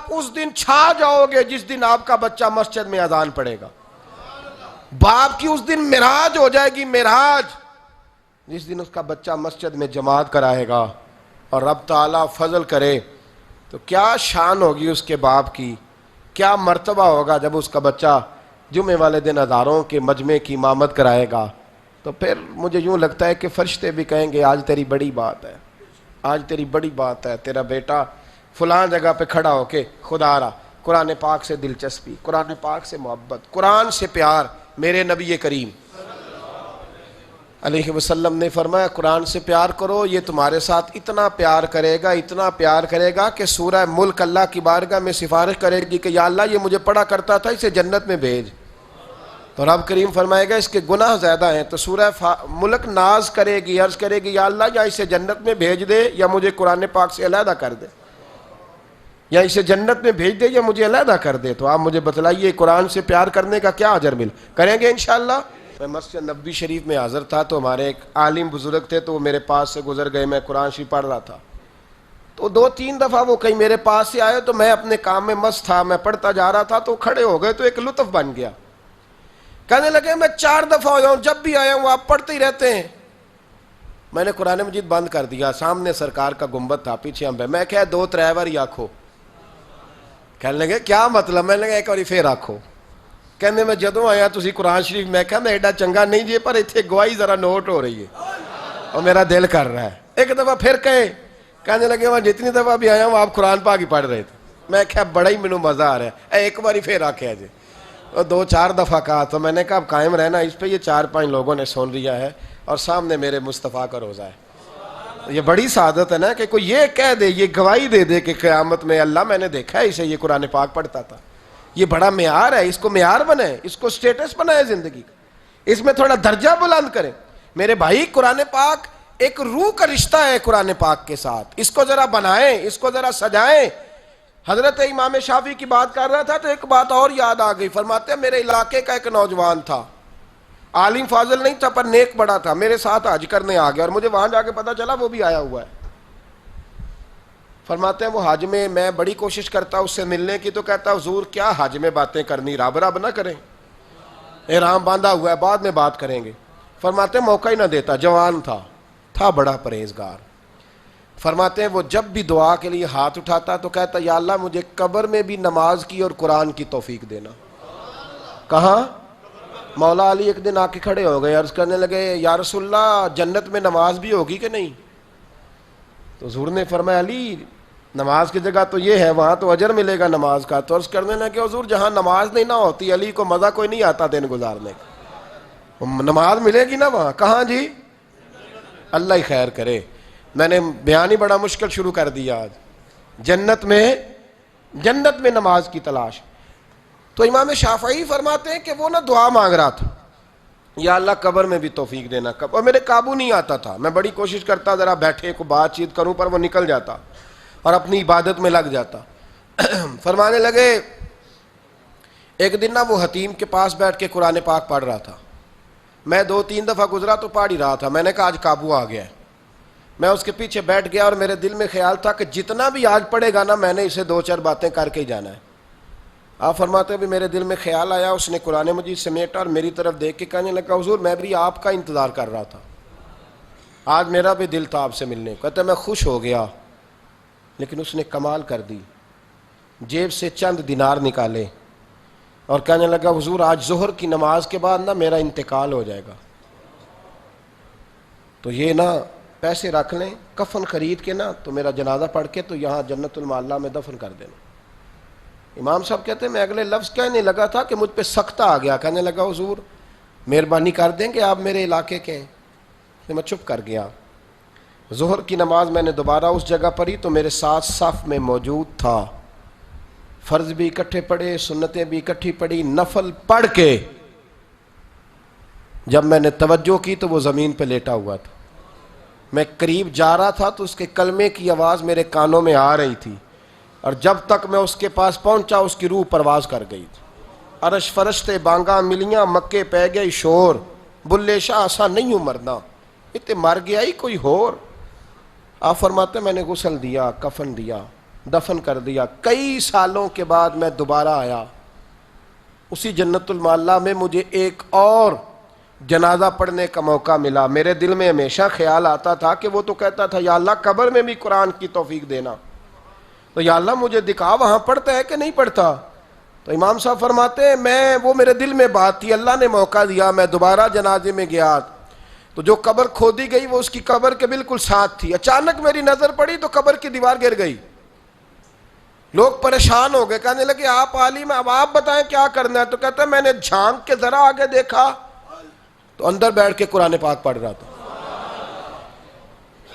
آپ اس دن چھا جاؤ گے جس دن آپ کا بچہ مسجد میں اذان پڑھے گا. باپ کی اس دن معراج ہو جائے گی، معراج، جس دن اس کا بچہ مسجد میں جماعت کرائے گا. اور رب تعالیٰ فضل کرے تو کیا شان ہوگی اس کے باپ کی، کیا مرتبہ ہوگا جب اس کا بچہ جمعے والے دن ہزاروں کے مجمع کی امامت کرائے گا. تو پھر مجھے یوں لگتا ہے کہ فرشتے بھی کہیں گے آج تیری بڑی بات ہے، آج تیری بڑی بات ہے، تیرا بیٹا فلاں جگہ پہ کھڑا ہو کے خدا را قرآن پاک سے دلچسپی، قرآن پاک سے محبت، قرآن سے پیار. میرے نبی کریم علیہ وسلم نے فرمایا قرآن سے پیار کرو، یہ تمہارے ساتھ اتنا پیار کرے گا، اتنا پیار کرے گا کہ سورہ ملک اللہ کی بارگاہ میں سفارش کرے گی کہ یا اللہ یہ مجھے پڑھا کرتا تھا، اسے جنت میں بھیج. تو رب کریم فرمائے گا اس کے گناہ زیادہ ہیں. تو سورہ ملک ناز کرے گی، عرض کرے گی یا اللہ یا اسے جنت میں بھیج دے یا مجھے قرآن پاک سے علیحدہ کر دے، یا اسے جنت میں بھیج دے یا مجھے علیحدہ کر دے. تو آپ مجھے بتلائیے قرآن سے پیار کرنے کا کیا اجر مل کریں گے انشاءاللہ. میں مسجد نبوی شریف میں حاضر تھا تو ہمارے ایک عالم بزرگ تھے تو وہ میرے پاس سے گزر گئے، میں قرآن شریف پڑھ رہا تھا تو 2-3 دفعہ وہ کہیں میرے پاس سے آئے تو میں اپنے کام میں مست تھا، میں پڑھتا جا رہا تھا تو کھڑے ہو گئے تو ایک لطف بن گیا. کہنے لگے میں 4 دفعہ آیا ہوں، جب بھی آیا ہوں آپ پڑھتے ہی رہتے ہیں. میں نے قرآن مجید بند کر دیا، سامنے سرکار کا گنبد تھا، پیچھے ہم میں کہا 2-3 بار آکھو. کہنے لگے کیا مطلب؟ میں لگا ایک بار پھر آکھو. کہنے میں جدوں آیا تسی قرآن شریف میں کہا میں ایڈا چنگا نہیں جی پر اتنے گواہی ذرا نوٹ ہو رہی ہے اور میرا دل کر رہا ہے. ایک دفعہ پھر کہنے لگے میں جتنی دفعہ بھی آیا ہوں آپ قرآن پاک ہی پڑھ رہے تھے. میں کہا بڑا ہی مینوں مزہ آ رہا ہے. ایک بار پھر آکھیا جی، اور 2-4 دفعہ کہا تو میں نے کہا اب قائم رہنا اس پہ. یہ 4-5 لوگوں نے سن لیا ہے اور سامنے میرے مصطفیٰ کا روزہ ہے. یہ بڑی سعادت ہے نا کہ کوئی یہ کہہ دے، یہ گواہی دے دے کہ قیامت میں اللہ میں نے دیکھا ہے اسے یہ قرآن پاک پڑھتا تھا. یہ بڑا معیار ہے، اس کو معیار بنائے، اس کو سٹیٹس بنائے زندگی کا، اس میں تھوڑا درجہ بلند کریں. میرے بھائی قرآن پاک ایک روح کا رشتہ ہے قرآن پاک کے ساتھ، اس کو ذرا بنائیں، اس کو ذرا سجائیں. حضرت امام شافعی کی بات کر رہا تھا تو ایک بات اور یاد آ گئی. فرماتے ہیں میرے علاقے کا ایک نوجوان تھا، عالم فاضل نہیں تھا پر نیک بڑا تھا، میرے ساتھ حج کرنے آ گیا اور مجھے وہاں جا کے پتا چلا وہ بھی آیا ہوا ہے. فرماتے ہیں وہ حج میں بڑی کوشش کرتا اس سے ملنے کی تو کہتا حضور کیا حج میں باتیں کرنی، رب رب نہ کریں، احرام باندھا ہوا ہے بعد میں بات کریں گے. فرماتے ہیں موقع ہی نہ دیتا، جوان تھا بڑا پرہیزگار. فرماتے ہیں وہ جب بھی دعا کے لیے ہاتھ اٹھاتا تو کہتا یا اللہ مجھے قبر میں بھی نماز کی اور قرآن کی توفیق دینا. کہاں؟ مولا علی ایک دن آ کے کھڑے ہو گئے، عرض کرنے لگے یا رسول اللہ جنت میں نماز بھی ہوگی کہ نہیں؟ تو حضور نے فرمایا علی نماز کی جگہ تو یہ ہے، وہاں تو اجر ملے گا نماز کا. تو عرض کرنے لگے حضور جہاں نماز نہیں نہ ہوتی علی کو مزہ کوئی نہیں آتا دن گزارنے کا، نماز ملے گی نا وہاں. کہاں جی؟ اللہ ہی خیر کرے. میں نے بیان ہی بڑا مشکل شروع کر دیا آج. جنت میں نماز کی تلاش. تو امام شافعی فرماتے ہیں کہ وہ دعا مانگ رہا تھا یا اللہ قبر میں بھی توفیق دینا، اور میرے قابو نہیں آتا تھا، میں بڑی کوشش کرتا ذرا بیٹھے کو بات چیت کروں پر وہ نکل جاتا اور اپنی عبادت میں لگ جاتا. فرمانے لگے ایک دن وہ حتیم کے پاس بیٹھ کے قرآن پاک پڑھ رہا تھا. میں 2-3 دفعہ گزرا تو پڑھ ہی رہا تھا. میں نے کہا آج قابو آ گیا ہے. میں اس کے پیچھے بیٹھ گیا اور میرے دل میں خیال تھا کہ جتنا بھی آج پڑھے گا نا میں نے اسے 2-4 باتیں کر کے ہی جانا ہے. آپ فرماتے بھی میرے دل میں خیال آیا، اس نے قرآن مجید سمیٹا اور میری طرف دیکھ کے کہنے لگا حضور میں بھی آپ کا انتظار کر رہا تھا، آج میرا بھی دل تھا آپ سے ملنے. کہتا میں خوش ہو گیا. لیکن اس نے کمال کر دی، جیب سے چند دینار نکالے اور کہنے لگا حضور آج ظہر کی نماز کے بعد نا میرا انتقال ہو جائے گا، تو یہ نا پیسے رکھ لیں، کفن خرید کے نا تو میرا جنازہ پڑھ کے تو یہاں جنت المعلا میں دفن کر دینا. امام صاحب کہتے ہیں میں اگلے لفظ کہنے لگا تھا کہ مجھ پہ سختہ آ گیا. کہنے لگا حضور مہربانی کر دیں کہ آپ میرے علاقے کے ہیں. تو میں چپ کر گیا. ظہر کی نماز میں نے دوبارہ اس جگہ پڑھی تو میرے ساتھ صف میں موجود تھا. فرض بھی اکٹھے پڑھے، سنتیں بھی اکٹھی پڑھی. نفل پڑھ کے جب میں نے توجہ کی تو وہ زمین پہ لیٹا ہوا تھا. میں قریب جا رہا تھا تو اس کے کلمے کی آواز میرے کانوں میں آ رہی تھی، اور جب تک میں اس کے پاس پہنچا اس کی روح پرواز کر گئی تھی. عرش فرشتے بانگاں ملیاں، مکے پہ گئی شور، بلے شاہ آسا نہیں ہوں مرنا، اتنے مر گیا ہی کوئی ہور. آپ فرماتے میں نے غسل دیا، کفن دیا، دفن کر دیا۔ کئی سالوں کے بعد میں دوبارہ آیا، اسی جنت المعلا میں مجھے ایک اور جنازہ پڑھنے کا موقع ملا۔ میرے دل میں ہمیشہ خیال آتا تھا کہ وہ تو کہتا تھا یا اللہ قبر میں بھی قرآن کی توفیق دینا، تو یا اللہ مجھے دکھا وہاں پڑھتا ہے کہ نہیں پڑھتا۔ تو امام صاحب فرماتے ہیں وہ میرے دل میں بات تھی، اللہ نے موقع دیا، میں دوبارہ جنازے میں گیا تو جو قبر کھودی گئی وہ اس کی قبر کے بالکل ساتھ تھی۔ اچانک میری نظر پڑی تو قبر کی دیوار گر گئی۔ لوگ پریشان ہو گئے، کہنے لگے آپ عالم ہیں، اب آپ بتائیں کیا کرنا ہے؟ تو کہتا ہے میں نے جھانک کے ذرا آگے دیکھا تو اندر بیٹھ کے قرآن پاک پڑھ رہا تھا۔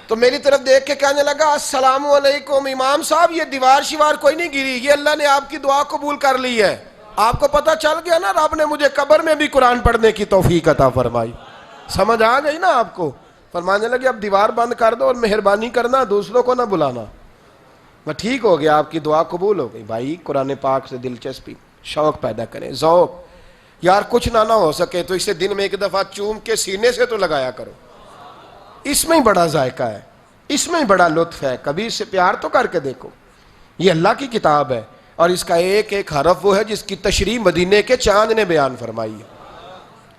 تو میری طرف دیکھ کے کہنے لگا السلام علیکم امام صاحب، یہ دیوار شیوار کوئی نہیں گری، یہ اللہ نے آپ کی دعا قبول کر لی ہے۔ آپ کو پتہ چل گیا نا، رب نے مجھے قبر میں بھی قرآن پڑھنے کی توفیق عطا فرمائی۔ سمجھ آ گئی نا آپ کو؟ فرمانے لگے اب دیوار بند کر دو اور مہربانی کرنا دوسروں کو نہ بلانا۔ میں ٹھیک ہو گیا، آپ کی دعا قبول ہو گئی۔ بھائی قرآن پاک سے دلچسپی، شوق پیدا کریں، ذوق۔ یار کچھ نہ ہو سکے تو اسے دن میں ایک دفعہ چوم کے سینے سے تو لگایا کرو، اس میں ہی بڑا ذائقہ ہے، اس میں ہی بڑا لطف ہے، کبھی اس سے پیار تو کر کے دیکھو۔ یہ اللہ کی کتاب ہے اور اس کا ایک ایک حرف وہ ہے جس کی تشریح مدینے کے چاند نے بیان فرمائی ہے۔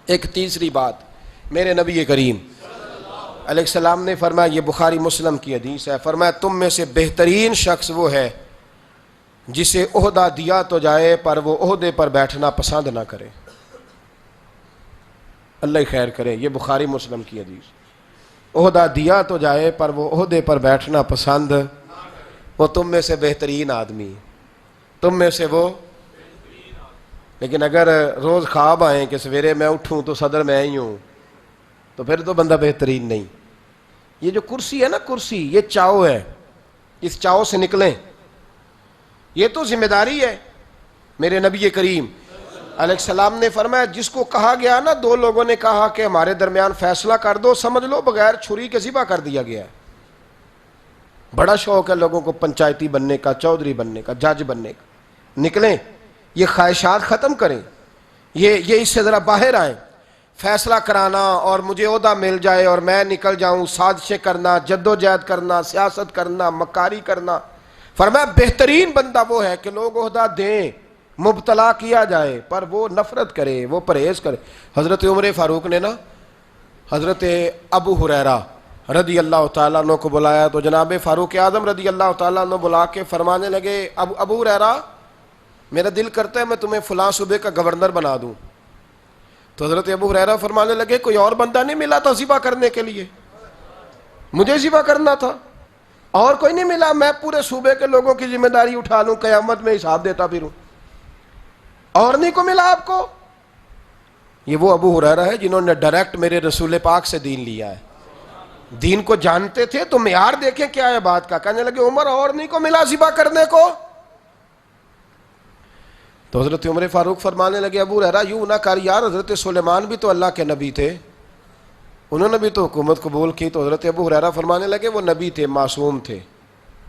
ایک تیسری بات، میرے نبی کریم علیہ السلام نے فرمایا، یہ بخاری مسلم کی حدیث ہے، فرمایا تم میں سے بہترین شخص وہ ہے جسے عہدہ دیا تو جائے پر وہ عہدے پر بیٹھنا پسند نہ کرے۔ اللہ خیر کرے، یہ بخاری مسلم کی حدیث۔ عہدہ دیا تو جائے پر وہ عہدے پر بیٹھنا پسند، وہ تم میں سے بہترین آدمی، تم میں سے وہ۔ لیکن اگر روز خواب آئیں کہ سویرے میں اٹھوں تو صدر میں ہی ہوں، تو پھر تو بندہ بہترین نہیں۔ یہ جو کرسی ہے نا، کرسی یہ چاؤ ہے، اس چاؤ سے نکلیں، یہ تو ذمہ داری ہے۔ میرے نبی کریم علیہ السلام نے فرمایا جس کو کہا گیا نا، دو لوگوں نے کہا کہ ہمارے درمیان فیصلہ کر دو، سمجھ لو بغیر چھری کے ذبح کر دیا گیا ہے۔ بڑا شوق ہے لوگوں کو پنچایتی بننے کا، چودھری بننے کا، جج بننے کا۔ نکلیں، یہ خواہشات ختم کریں، یہ اس سے ذرا باہر آئیں۔ فیصلہ کرانا اور مجھے عہدہ مل جائے اور میں نکل جاؤں، سازشیں کرنا، جدوجہد کرنا، سیاست کرنا، مکاری کرنا۔ فرمایا بہترین بندہ وہ ہے کہ لوگ عہدہ دیں، مبتلا کیا جائے پر وہ نفرت کرے، وہ پرہیز کرے۔ حضرت عمر فاروق نے نا حضرت ابو ہریرہ رضی اللہ تعالیٰ عنہ کو بلایا، تو جناب فاروق اعظم رضی اللہ تعالیٰ عنہ بلا کے فرمانے لگے ابو ہریرہ میرا دل کرتا ہے میں تمہیں فلاں صوبے کا گورنر بنا دوں۔ تو حضرت ابو ہریرہ فرمانے لگے کوئی اور بندہ نہیں ملا تھا ذبح کرنے کے لیے؟ مجھے ذبح کرنا تھا، اور کوئی نہیں ملا، میں پورے صوبے کے لوگوں کی ذمہ داری اٹھا لوں، قیامت میں حساب دیتا پھروں، اور نہیں کو ملا آپ کو؟ یہ وہ ابو ہریرہ ہے جنہوں نے ڈائریکٹ میرے رسول پاک سے دین لیا ہے، دین کو جانتے تھے۔ تو معیار دیکھیں کیا ہے بات کا۔ کہنے لگے عمر اور نہیں کو ملا ذبح کرنے کو؟ تو حضرت عمر فاروق فرمانے لگے ابو ہریرہ یوں نہ کر یار، حضرت سلیمان بھی تو اللہ کے نبی تھے، انہوں نے بھی تو حکومت قبول کی۔ تو حضرت ابو ہریرہ فرمانے لگے وہ نبی تھے، معصوم تھے،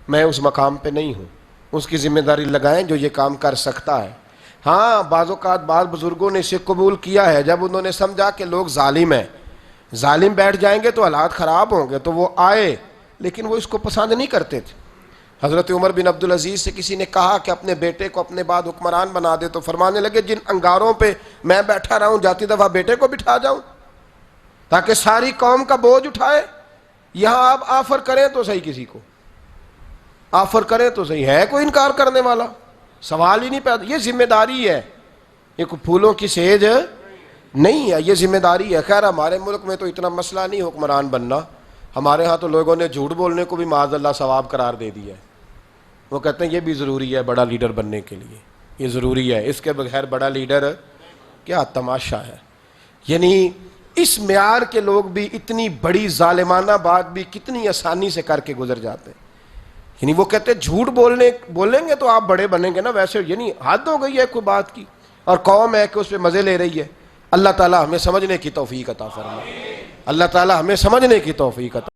میں اس مقام پہ نہیں ہوں، اس کی ذمہ داری لگائیں جو یہ کام کر سکتا ہے۔ ہاں بعض اوقات بعض بزرگوں نے اسے قبول کیا ہے، جب انہوں نے سمجھا کہ لوگ ظالم ہیں، ظالم بیٹھ جائیں گے تو حالات خراب ہوں گے، تو وہ آئے، لیکن وہ اس کو پسند نہیں کرتے تھے۔ حضرت عمر بن عبدالعزیز سے کسی نے کہا کہ اپنے بیٹے کو اپنے بعد حکمران بنا دے، تو فرمانے لگے جن انگاروں پہ میں بیٹھا رہا ہوں جاتی دفعہ بیٹے کو بٹھا جاؤں تاکہ ساری قوم کا بوجھ اٹھائے۔ یہاں آپ آفر کریں تو صحیح، کسی کو آفر کریں تو صحیح، ہے کوئی انکار کرنے والا؟ سوال ہی نہیں پیدا۔ یہ ذمہ داری ہے، یہ کوئی پھولوں کی سیج نہیں ہے، یہ ذمہ داری ہے۔ خیر ہمارے ملک میں تو اتنا مسئلہ نہیں حکمران بننا، ہمارے ہاں تو لوگوں نے جھوٹ بولنے کو بھی معاذ اللہ ثواب قرار دے دیا ہے۔ وہ کہتے ہیں یہ بھی ضروری ہے بڑا لیڈر بننے کے لیے، یہ ضروری ہے، اس کے بغیر بڑا لیڈر کیا تماشا ہے۔ یعنی اس معیار کے لوگ بھی اتنی بڑی ظالمانہ بات بھی کتنی آسانی سے کر کے گزر جاتے ہیں۔ یعنی وہ کہتے ہیں جھوٹ بولیں گے تو آپ بڑے بنیں گے نا، ویسے یعنی حد ہو گئی ہے کوئی بات کی، اور قوم ہے کہ اس پہ مزے لے رہی ہے۔ اللہ تعالیٰ ہمیں سمجھنے کی توفیق عطا فرمائے، اللہ تعالیٰ ہمیں سمجھنے کی توفیق عطا